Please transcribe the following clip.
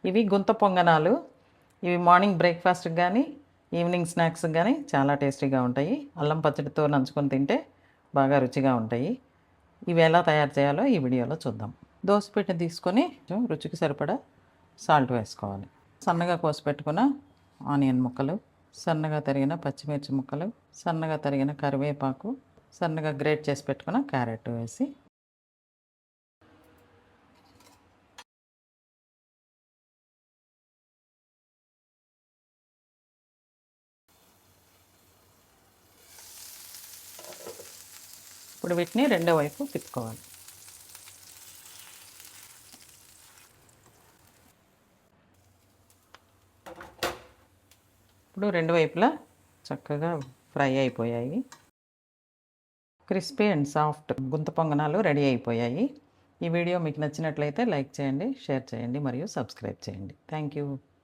ఇవి గుంత పొంగనాలు. ఇవి మార్నింగ్ బ్రేక్‌ఫాస్ట్‌కి గానీ, ఈవినింగ్ స్నాక్స్‌కి గానీ చాలా టేస్టీగా ఉంటాయి. అల్లం పచ్చడితో నంచుకొని తింటే బాగా రుచిగా ఉంటాయి. ఇవి ఎలా తయారు చేయాలో ఈ వీడియోలో చూద్దాం. దోసపిండి తీసుకొని రుచికి సరిపడా సాల్ట్ వేసుకోవాలి. సన్నగా కోసి పెట్టుకున్న ఆనియన్ ముక్కలు, సన్నగా తరిగిన పచ్చిమిర్చి ముక్కలు, సన్నగా తరిగిన కరివేపాకు, సన్నగా గ్రేట్ చేసి పెట్టుకున్న క్యారెట్ వేసి ఇప్పుడు వీటిని రెండో వైపు తిప్పుకోవాలి. ఇప్పుడు రెండు వైపులా చక్కగా ఫ్రై అయిపోయాయి. క్రిస్పీ అండ్ సాఫ్ట్ గుంత పొంగనాలు రెడీ అయిపోయాయి. ఈ వీడియో మీకు నచ్చినట్లయితే లైక్ చేయండి, షేర్ చేయండి మరియు సబ్స్క్రైబ్ చేయండి. Thank you.